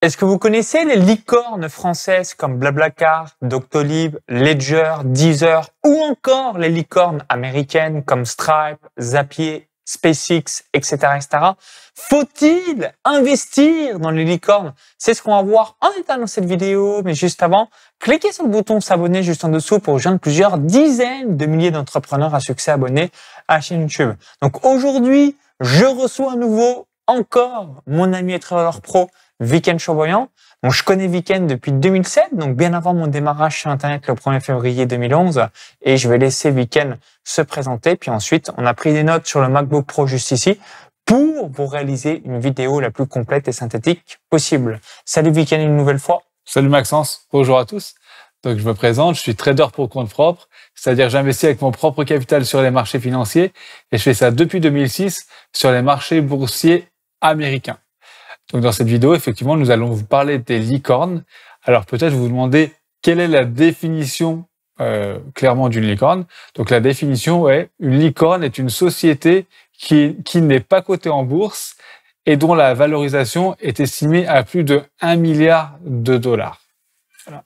Est-ce que vous connaissez les licornes françaises comme Blablacar, Doctolib, Ledger, Deezer ou encore les licornes américaines comme Stripe, Zapier, SpaceX, etc., etc. Faut-il investir dans les licornes? C'est ce qu'on va voir en détail dans cette vidéo, mais juste avant, cliquez sur le bouton s'abonner juste en dessous pour rejoindre plusieurs dizaines de milliers d'entrepreneurs à succès abonnés à la chaîne YouTube. Donc aujourd'hui, je reçois à nouveau encore mon ami et trader pro, Viken Chauvoyan. Donc, je connais Viken depuis 2007, donc bien avant mon démarrage sur Internet le 1er février 2011. Et je vais laisser Viken se présenter. Puis ensuite, on a pris des notes sur le MacBook Pro juste ici pour vous réaliser une vidéo la plus complète et synthétique possible. Salut Viken une nouvelle fois. Salut Maxence, bonjour à tous. Donc je me présente, je suis trader pour compte propre, c'est-à-dire j'investis avec mon propre capital sur les marchés financiers et je fais ça depuis 2006 sur les marchés boursiers américains. Donc dans cette vidéo, effectivement, nous allons vous parler des licornes. Alors peut-être vous demandez quelle est la définition clairement d'une licorne. Donc la définition est une licorne est une société qui n'est pas cotée en bourse et dont la valorisation est estimée à plus de 1 milliard de dollars. Voilà.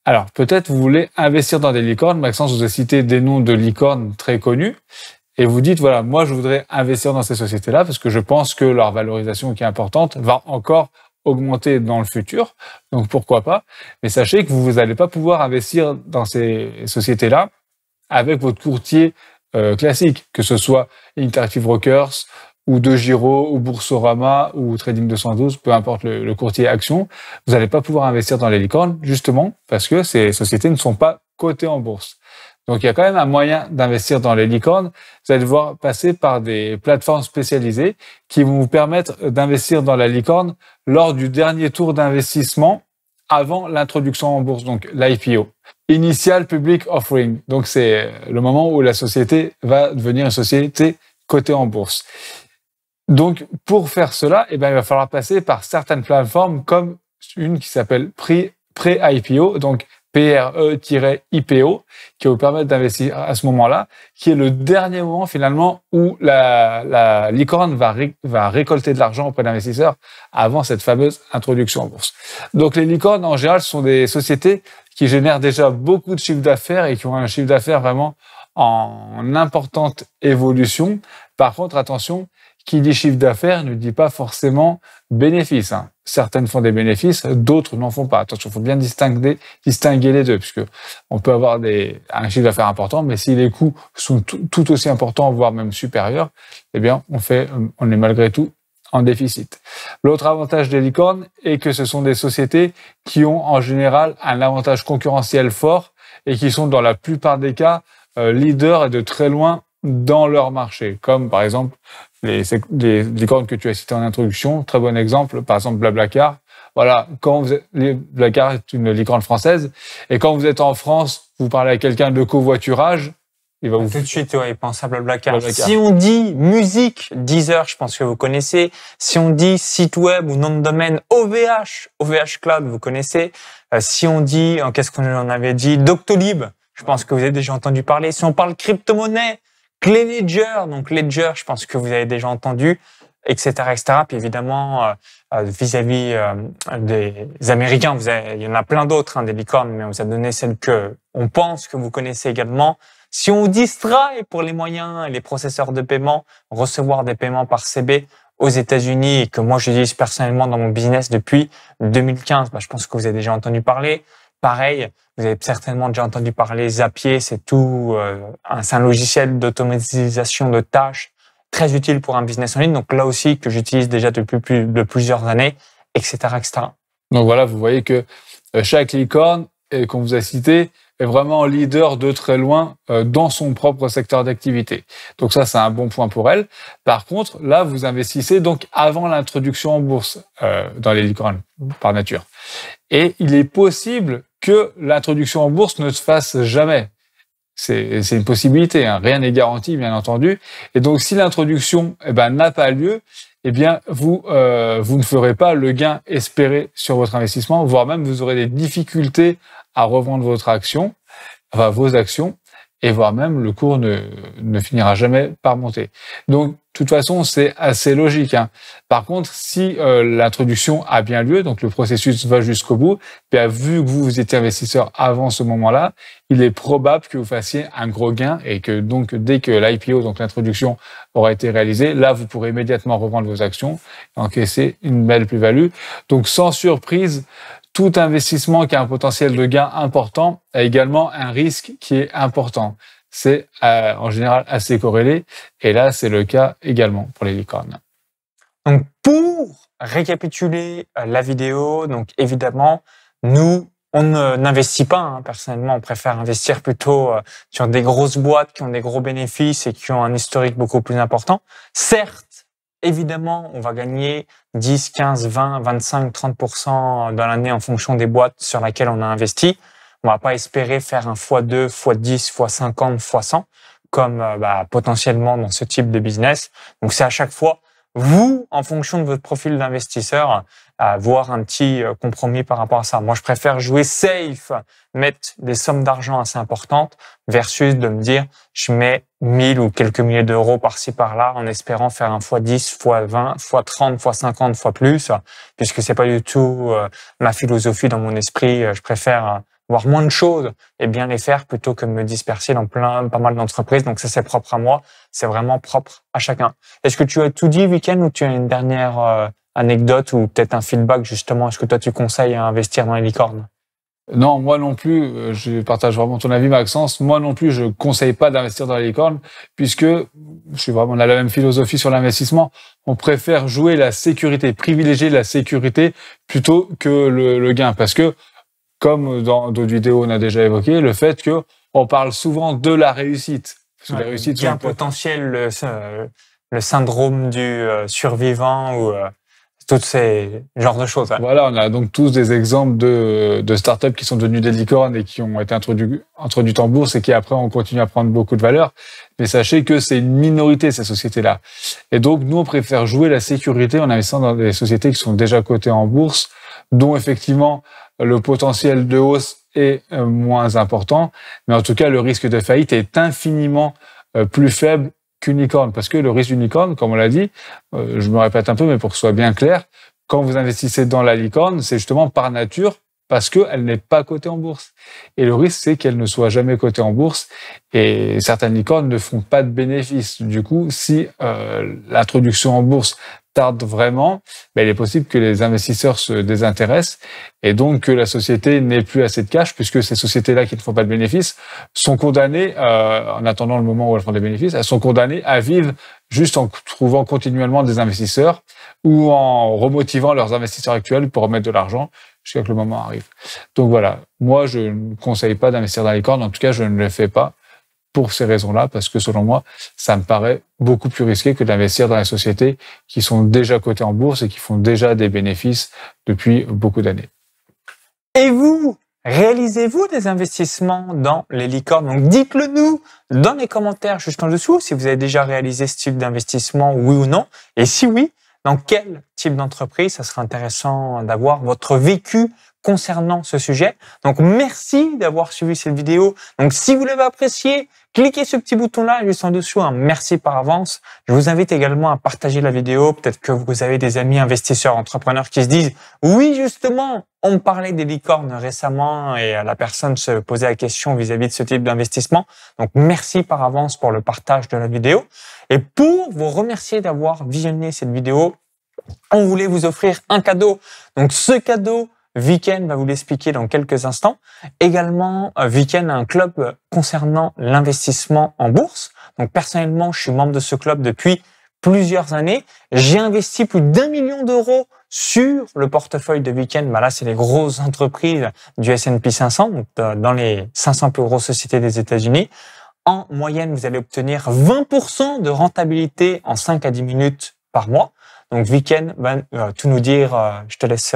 Alors peut-être vous voulez investir dans des licornes. Maxence vous a cité des noms de licornes très connus. Et vous dites, voilà, moi, je voudrais investir dans ces sociétés-là parce que je pense que leur valorisation qui est importante va encore augmenter dans le futur. Donc, pourquoi pas? Mais sachez que vous n'allez pas pouvoir investir dans ces sociétés-là avec votre courtier classique, que ce soit Interactive Brokers ou DeGiro ou Boursorama ou Trading 212, peu importe le courtier action. Vous n'allez pas pouvoir investir dans les licornes, justement, parce que ces sociétés ne sont pas cotées en bourse. Donc, il y a quand même un moyen d'investir dans les licornes. Vous allez devoir passer par des plateformes spécialisées qui vont vous permettre d'investir dans la licorne lors du dernier tour d'investissement avant l'introduction en bourse, donc l'IPO. Initial Public Offering. Donc, c'est le moment où la société va devenir une société cotée en bourse. Donc, pour faire cela, il va falloir passer par certaines plateformes comme une qui s'appelle Pré-IPO, donc PRE-IPO, qui va vous permettre d'investir à ce moment-là, qui est le dernier moment finalement où la licorne va récolter de l'argent auprès d'investisseurs avant cette fameuse introduction en bourse. Donc les licornes, en général, sont des sociétés qui génèrent déjà beaucoup de chiffre d'affaires et qui ont un chiffre d'affaires vraiment en importante évolution. Par contre, attention, qui dit chiffre d'affaires ne dit pas forcément bénéfice. Certaines font des bénéfices, d'autres n'en font pas. Attention, il faut bien distinguer les deux, puisque on peut avoir un chiffre d'affaires important, mais si les coûts sont tout aussi importants, voire même supérieurs, eh bien, on est malgré tout en déficit. L'autre avantage des licornes est que ce sont des sociétés qui ont en général un avantage concurrentiel fort et qui sont dans la plupart des cas leaders et de très loin dans leur marché, comme par exemple les licornes que tu as citées en introduction. Très bon exemple, par exemple Blablacar. Voilà, Blablacar est une licorne française, et quand vous êtes en France, vous parlez à quelqu'un de covoiturage, il va vous... Tout de suite, il pense à Blablacar. Si on dit musique, Deezer, je pense que vous connaissez. Si on dit site web ou nom de domaine, OVH Cloud, vous connaissez. Si on dit, qu'est-ce qu'on en avait dit, Doctolib, je pense que vous avez déjà entendu parler. Si on parle crypto-monnaie, Ledger, donc Ledger, je pense que vous avez déjà entendu, etc., etc. Puis évidemment, vis-à-vis des Américains, il y en a plein d'autres, des licornes, mais on vous a donné celle que on pense que vous connaissez également. Si on dit Stripe pour les moyens et les processeurs de paiement, recevoir des paiements par CB aux États-Unis et que moi j'utilise personnellement dans mon business depuis 2015, je pense que vous avez déjà entendu parler. Pareil, vous avez certainement déjà entendu parler Zapier, c'est un logiciel d'automatisation de tâches très utile pour un business en ligne. Donc là aussi que j'utilise déjà depuis plusieurs années, etc., etc. Donc voilà, vous voyez que chaque licorne qu'on vous a cité est vraiment leader de très loin dans son propre secteur d'activité. Donc ça, c'est un bon point pour elle. Par contre, là, vous investissez donc avant l'introduction en bourse dans les licornes, par nature. Et il est possible que l'introduction en bourse ne se fasse jamais. C'est une possibilité, rien n'est garanti, bien entendu. Et donc, si l'introduction n'a pas lieu, eh bien, vous ne ferez pas le gain espéré sur votre investissement, voire même vous aurez des difficultés à revendre vos actions. et voire même le cours ne finira jamais par monter. Donc, de toute façon, c'est assez logique, hein. Par contre, si l'introduction a bien lieu, donc le processus va jusqu'au bout, bien, vu que vous étiez investisseur avant ce moment-là, il est probable que vous fassiez un gros gain et que donc dès que l'IPO, donc l'introduction, aura été réalisée, là, vous pourrez immédiatement revendre vos actions et encaisser une belle plus-value. Donc, sans surprise, tout investissement qui a un potentiel de gain important a également un risque qui est important. C'est en général assez corrélé et là, c'est le cas également pour les licornes. Donc, pour récapituler la vidéo, donc évidemment, nous, on n'investit pas, hein. Personnellement, on préfère investir plutôt sur des grosses boîtes qui ont des gros bénéfices et qui ont un historique beaucoup plus important. Certes, évidemment, on va gagner 10, 15, 20, 25, 30% dans l'année en fonction des boîtes sur lesquelles on a investi. On va pas espérer faire un x2, x10, x50, x100 comme potentiellement dans ce type de business. Donc, c'est à chaque fois vous, en fonction de votre profil d'investisseur, avoir un petit compromis par rapport à ça. Moi, je préfère jouer safe, mettre des sommes d'argent assez importantes versus de me dire, je mets 1000 ou quelques milliers d'euros par-ci par-là en espérant faire un x10, x20, x30, x50, x plus, puisque c'est pas du tout ma philosophie dans mon esprit. Je préfère voir moins de choses et bien les faire plutôt que de me disperser dans pas mal d'entreprises. Donc ça, c'est propre à moi. C'est vraiment propre à chacun. Est-ce que tu as tout dit, Weekend, ou tu as une dernière anecdote ou peut-être un feedback, justement? Est-ce que toi, tu conseilles à investir dans les licornes? Non, moi non plus, je partage vraiment ton avis, Maxence. Moi non plus, je conseille pas d'investir dans les licornes puisque on a la même philosophie sur l'investissement. On préfère jouer la sécurité, privilégier la sécurité plutôt que le gain, parce que comme dans d'autres vidéos, on a déjà évoqué le fait que on parle souvent de la réussite. Parce que la réussite, gain potentiel, le syndrome du survivant ou tous ces genres de choses. Ouais. Voilà, on a donc tous des exemples de startups qui sont devenues des licornes et qui ont été introduites en bourse et qui après ont continué à prendre beaucoup de valeur. Mais sachez que c'est une minorité, ces sociétés-là. Et donc, nous, on préfère jouer la sécurité en investissant dans des sociétés qui sont déjà cotées en bourse, dont effectivement le potentiel de hausse est moins important. Mais en tout cas, le risque de faillite est infiniment plus faible qu'une licorne, parce que le risque d'une licorne, comme on l'a dit, je me répète un peu, mais pour que ce soit bien clair, quand vous investissez dans la licorne, c'est justement par nature, parce qu'elle n'est pas cotée en bourse. Et le risque, c'est qu'elle ne soit jamais cotée en bourse, et certaines licornes ne font pas de bénéfices. Du coup, si l'introduction en bourse tarde vraiment, il est possible que les investisseurs se désintéressent et donc que la société n'ait plus assez de cash, puisque ces sociétés-là qui ne font pas de bénéfices sont condamnées, en attendant le moment où elles font des bénéfices, elles sont condamnées à vivre juste en trouvant continuellement des investisseurs ou en remotivant leurs investisseurs actuels pour remettre de l'argent jusqu'à ce que le moment arrive. Donc voilà, moi je ne conseille pas d'investir dans les licornes, en tout cas je ne le fais pas pour ces raisons-là, parce que selon moi, ça me paraît beaucoup plus risqué que d'investir dans les sociétés qui sont déjà cotées en bourse et qui font déjà des bénéfices depuis beaucoup d'années. Et vous, réalisez-vous des investissements dans les licornes? Donc dites-le nous dans les commentaires juste en dessous si vous avez déjà réalisé ce type d'investissement, oui ou non. Et si oui, dans quel type d'entreprise? Ça serait intéressant d'avoir votre vécu concernant ce sujet. Donc, merci d'avoir suivi cette vidéo. Donc, si vous l'avez apprécié, cliquez ce petit bouton-là juste en dessous. Un merci par avance. Je vous invite également à partager la vidéo. Peut-être que vous avez des amis investisseurs, entrepreneurs qui se disent « Oui, justement, on me parlait des licornes récemment et la personne se posait la question vis-à-vis de ce type d'investissement. » Donc, merci par avance pour le partage de la vidéo. Et pour vous remercier d'avoir visionné cette vidéo, on voulait vous offrir un cadeau. Donc, ce cadeau, Weekend va vous l'expliquer dans quelques instants. Également, Weekend a un club concernant l'investissement en bourse. Donc, personnellement, je suis membre de ce club depuis plusieurs années. J'ai investi plus d'1 million d'euros sur le portefeuille de Weekend. Là, c'est les grosses entreprises du S&P 500, donc dans les 500 plus grosses sociétés des États-Unis. En moyenne, vous allez obtenir 20% de rentabilité en 5 à 10 minutes par mois. Donc, Weekend va tout nous dire. Je te laisse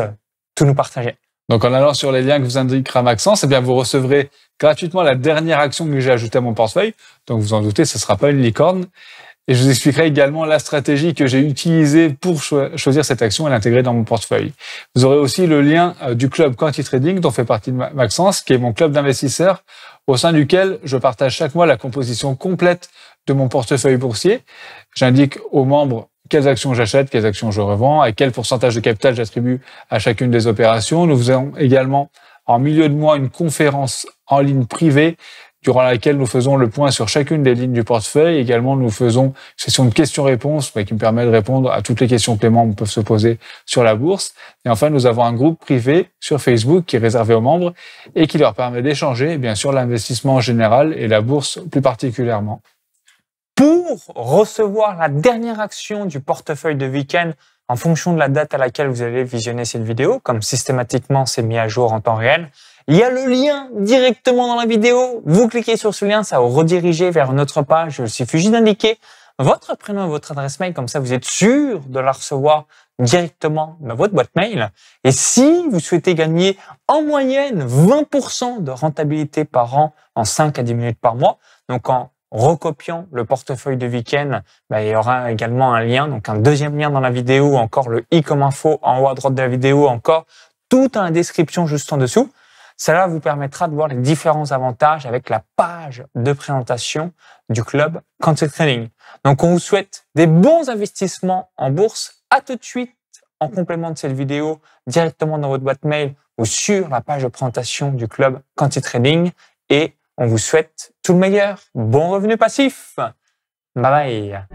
tout nous partager. Donc, en allant sur les liens que vous indiquera Maxence, vous recevrez gratuitement la dernière action que j'ai ajoutée à mon portefeuille. Donc, vous en doutez, ce ne sera pas une licorne. Et je vous expliquerai également la stratégie que j'ai utilisée pour choisir cette action et l'intégrer dans mon portefeuille. Vous aurez aussi le lien du club Quanti Trading dont fait partie de Maxence, qui est mon club d'investisseurs au sein duquel je partage chaque mois la composition complète de mon portefeuille boursier. J'indique aux membres quelles actions j'achète, quelles actions je revends, à quel pourcentage de capital j'attribue à chacune des opérations. Nous faisons également en milieu de mois une conférence en ligne privée durant laquelle nous faisons le point sur chacune des lignes du portefeuille. Également, nous faisons une session de questions-réponses qui me permet de répondre à toutes les questions que les membres peuvent se poser sur la bourse. Et enfin, nous avons un groupe privé sur Facebook qui est réservé aux membres et qui leur permet d'échanger, bien sûr, l'investissement en général et la bourse plus particulièrement. Pour recevoir la dernière action du portefeuille de week-end en fonction de la date à laquelle vous allez visionner cette vidéo, comme systématiquement c'est mis à jour en temps réel, il y a le lien directement dans la vidéo. Vous cliquez sur ce lien, ça va vous rediriger vers une autre page. Il suffit juste d'indiquer votre prénom et votre adresse mail, comme ça vous êtes sûr de la recevoir directement dans votre boîte mail. Et si vous souhaitez gagner en moyenne 20% de rentabilité par an en 5 à 10 minutes par mois, donc en recopiant le portefeuille de week-end, il y aura également un lien, donc un deuxième lien dans la vidéo, encore le i comme info en haut à droite de la vidéo, encore tout dans la description juste en dessous. Cela vous permettra de voir les différents avantages avec la page de présentation du club Quanti Trading. Donc, on vous souhaite des bons investissements en bourse. À tout de suite, en complément de cette vidéo, directement dans votre boîte mail ou sur la page de présentation du club Quanti Trading. Et on vous souhaite tout le meilleur. Bon revenu passif. Bye bye.